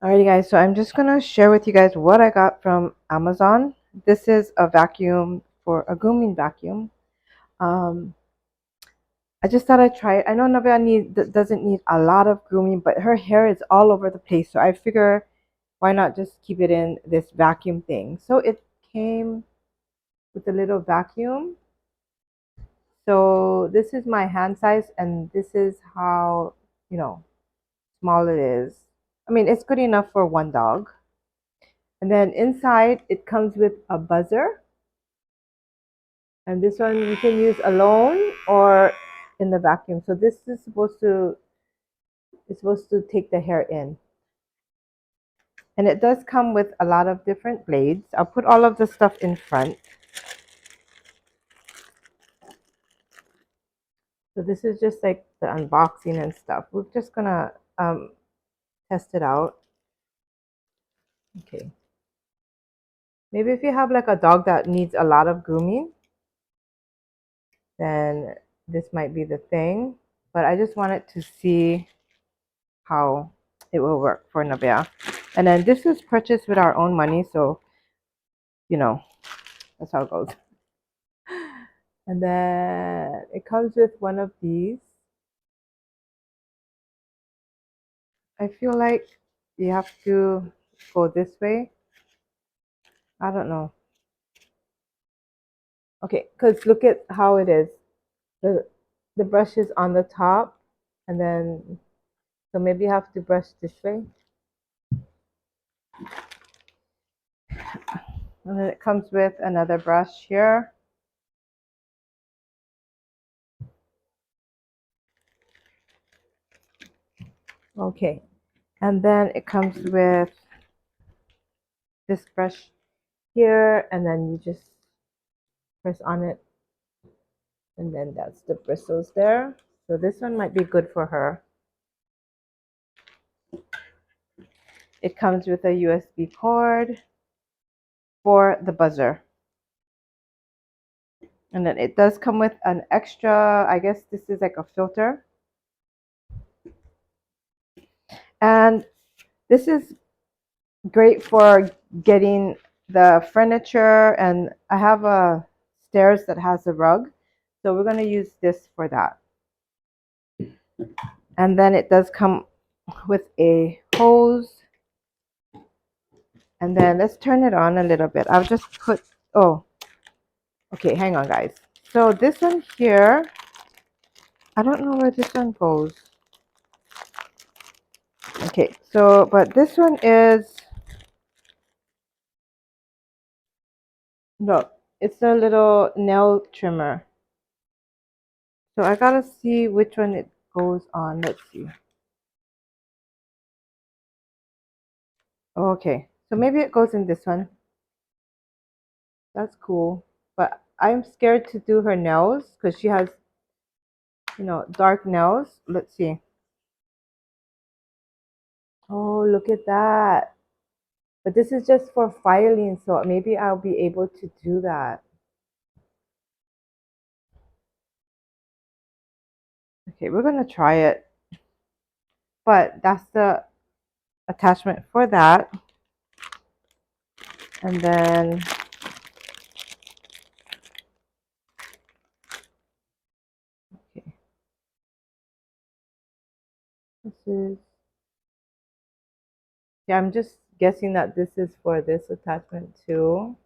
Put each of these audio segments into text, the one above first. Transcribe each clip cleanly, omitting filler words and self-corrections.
Alrighty guys, so I'm just gonna share with you guys what I got from Amazon. This is a vacuum for a grooming vacuum. Um, I just thought I'd try it. I know Navia doesn't need a lot of grooming, but her hair is all over the place, so I figure why not just keep it in this vacuum thing. So it came with a little vacuum. So this is my hand size, and this is how, you know, small it is. I mean, it's good enough for one dog. And then inside it comes with a buzzer. And this one you can use alone or in the vacuum. So this is supposed to take the hair in. And it does come with a lot of different blades. I'll put all of the stuff in front. So this is just like the unboxing and stuff. We're just gonna test it out. Okay. Maybe if you have like a dog that needs a lot of grooming, then this might be the thing. But I just wanted to see how it will work for Nabea. And then this was purchased with our own money, so you know, that's how it goes. And then it comes with one of these. I feel like you have to go this way. I don't know. Okay, because look at how it is. The the brush is on the top, and then so maybe you have to brush this way. And then it comes with another brush here. Okay, and then it comes with this brush here, and then you just press on it, and then that's the bristles there. So this one might be good for her. It comes with a USB cord for the buzzer. And then it does come with an extra, I guess this is like a filter. And this is great for getting the furniture, and I have a stairs that has a rug. So we're going to use this for that. And then it does come with a hose. And then let's turn it on a little bit. I'll just put, oh, okay, hang on, guys. So this one here, I don't know where this one goes. Okay, so, but this one is, no, it's a little nail trimmer. So I gotta see which one it goes on. Let's see. Okay, so maybe it goes in this one. That's cool. But I'm scared to do her nails because she has, dark nails. Let's see. Oh, look at that. But this is just for filing, so maybe I'll be able to do that. Okay, we're gonna try it. But that's the attachment for that. And then okay, this is, yeah, I'm just guessing that this is for this attachment too.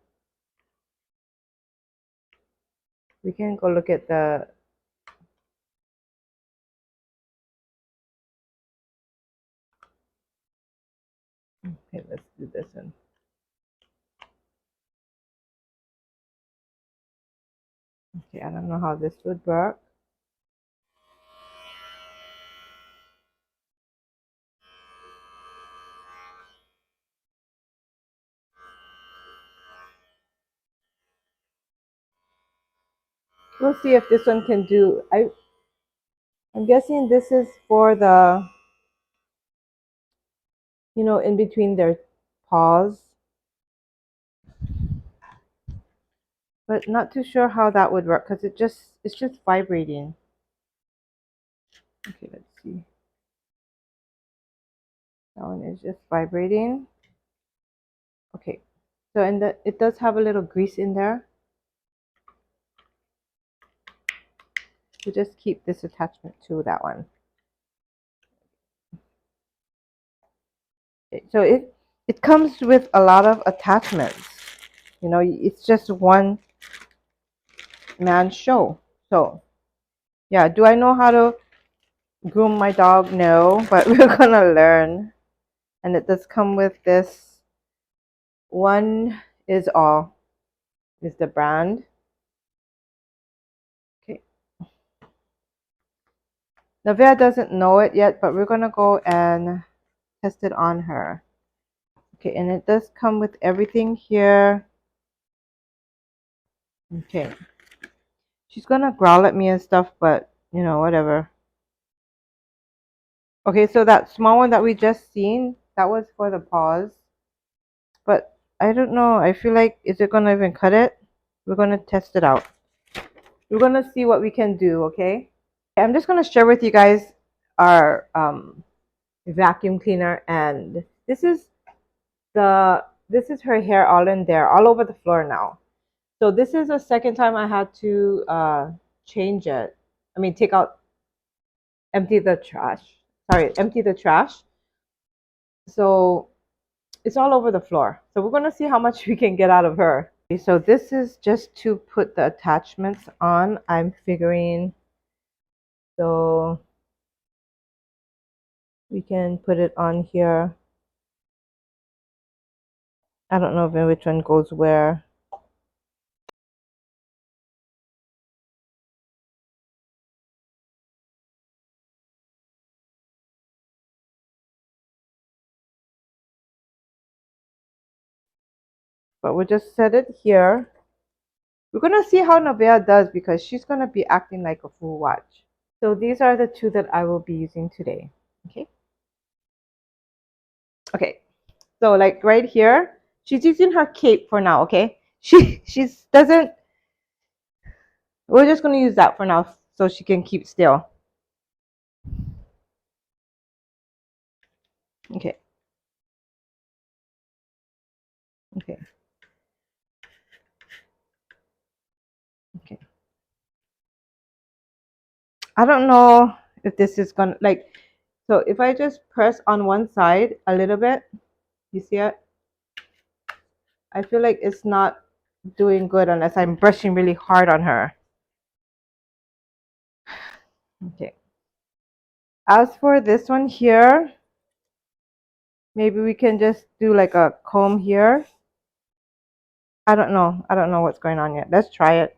We can go look at the, okay, let's do this one. Okay, I don't know how this would work. We'll see if this one can do. I'm guessing this is for the, in between their paws. But not too sure how that would work because it's just vibrating. Okay, let's see. That one is just vibrating. Okay, so and it does have a little grease in there. So just keep this attachment to that one. Okay, so it comes with a lot of attachments. You know, it's just one man show. So yeah, do I know how to groom my dog? No, but we're gonna learn. And it does come with this Oneisall is the brand. Okay. Navia doesn't know it yet, but we're gonna go and test it on her. Okay, and it does come with everything here. Okay. She's gonna growl at me and stuff, but you know, whatever. Okay, so that small one that we just seen, that was for the paws. But I don't know. I feel like, is it gonna even cut it? We're gonna test it out. We're gonna see what we can do, okay? I'm just gonna share with you guys our vacuum cleaner, and this is her hair all in there, all over the floor now. So this is the second time I had to change it. I mean, empty the trash. Sorry, empty the trash. So it's all over the floor. So we're gonna see how much we can get out of her. Okay, so this is just to put the attachments on, I'm figuring. So we can put it on here. I don't know which one goes where. But we'll just set it here. We're gonna see how Navea does because she's gonna be acting like a fool. Watch. So these are the two that I will be using today. Okay. Okay. So like right here, she's using her cape for now. Okay. She's doesn't. We're just gonna use that for now so she can keep still. Okay. Okay. Okay. I don't know if this is gonna like. So if I just press on one side a little bit, you see it? I feel like it's not doing good unless I'm brushing really hard on her. Okay. As for this one here, maybe we can just do like a comb here. I don't know. I don't know what's going on yet. Let's try it.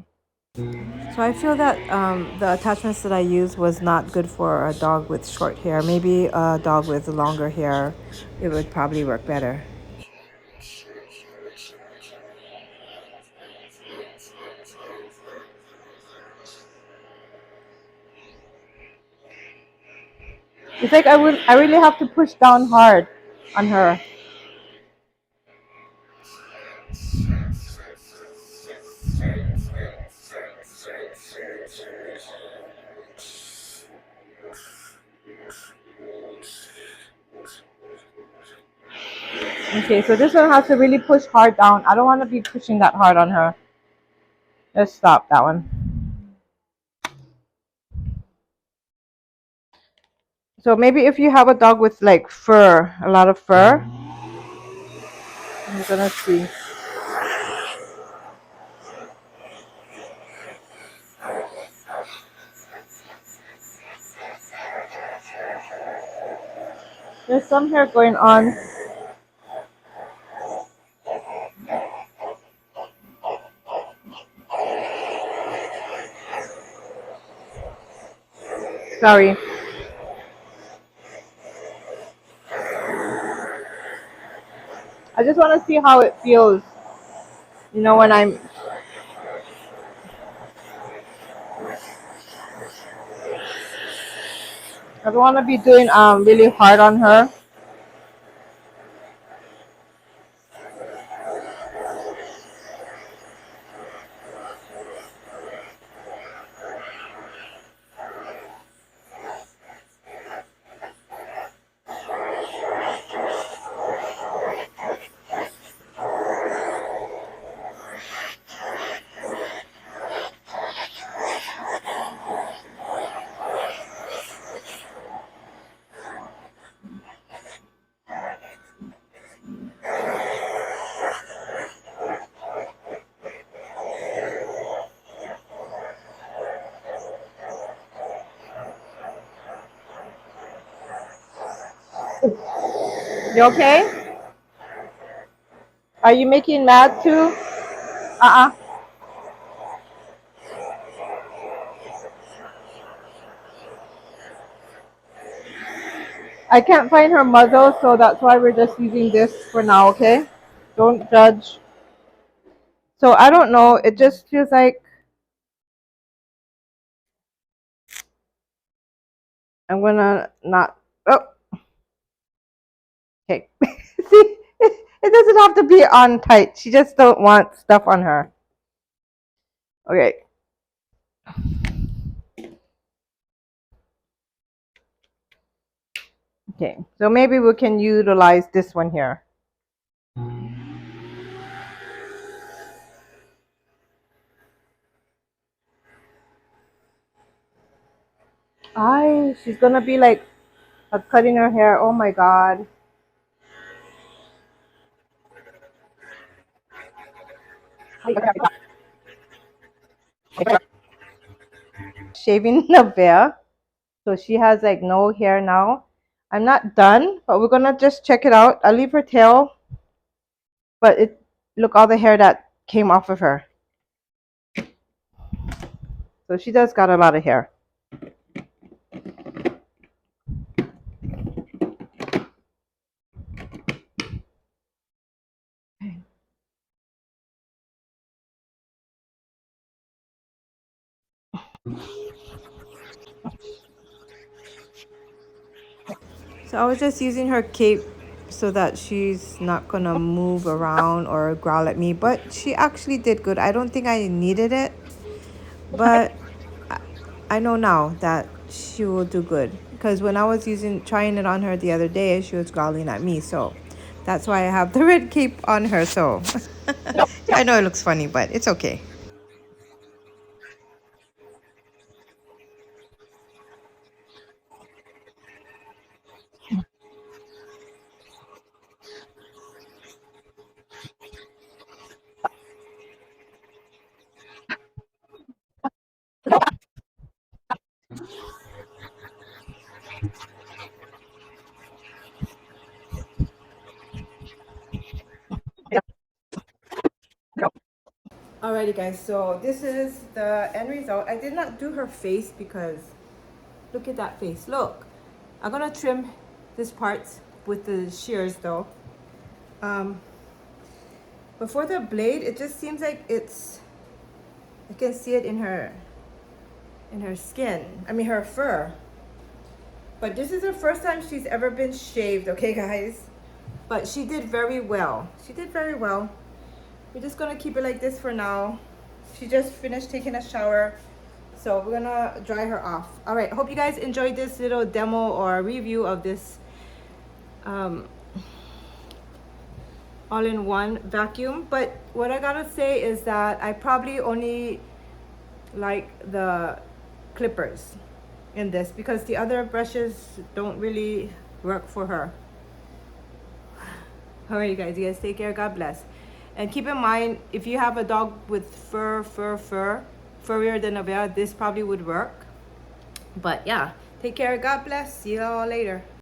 So I feel that the attachments that I used was not good for a dog with short hair. Maybe a dog with longer hair, it would probably work better. It's like I really have to push down hard on her. Okay, so this one has to really push hard down. I don't want to be pushing that hard on her. Let's stop that one. So maybe if you have a dog with like fur, a lot of fur, I'm gonna see. There's some hair going on. Sorry. I just want to see how it feels. You know, when I don't want to be doing really hard on her. You okay? Are you making mad too? Uh-uh. I can't find her muzzle, so that's why we're just using this for now, okay? Don't judge. So I don't know. It just feels like I'm gonna not. Oh, okay. See, it doesn't have to be on tight. She just don't want stuff on her. Okay. Okay. So maybe we can utilize this one here. Ay, she's gonna be like cutting her hair. Oh my god. Shaving the bear. So she has like no hair now. I'm not done, but we're gonna just check it out. I'll leave her tail, but it look all the hair that came off of her. So she does got a lot of hair. So I was just using her cape so that she's not gonna move around or growl at me, but she actually did good. I don't think I needed it, but I know now that she will do good because when I was trying it on her the other day, she was growling at me. So that's why I have the red cape on her. So I know it looks funny, but it's okay. Alrighty guys, so this is the end result. I did not do her face because look at that face. Look, I'm gonna trim this part with the shears though. Um, before the blade, it just seems like I can see it in her skin. I mean her fur. But this is the first time she's ever been shaved, okay guys? But she did very well. She did very well. We're just gonna keep it like this for now. She just finished taking a shower. So we're gonna dry her off. All right, hope you guys enjoyed this little demo or review of this um, all-in-one vacuum. But what I gotta say is that I probably only like the clippers in this because the other brushes don't really work for her. All right, you guys take care. God bless. And keep in mind, if you have a dog with furrier than a bear, this probably would work. But yeah, take care. God bless. See you all later.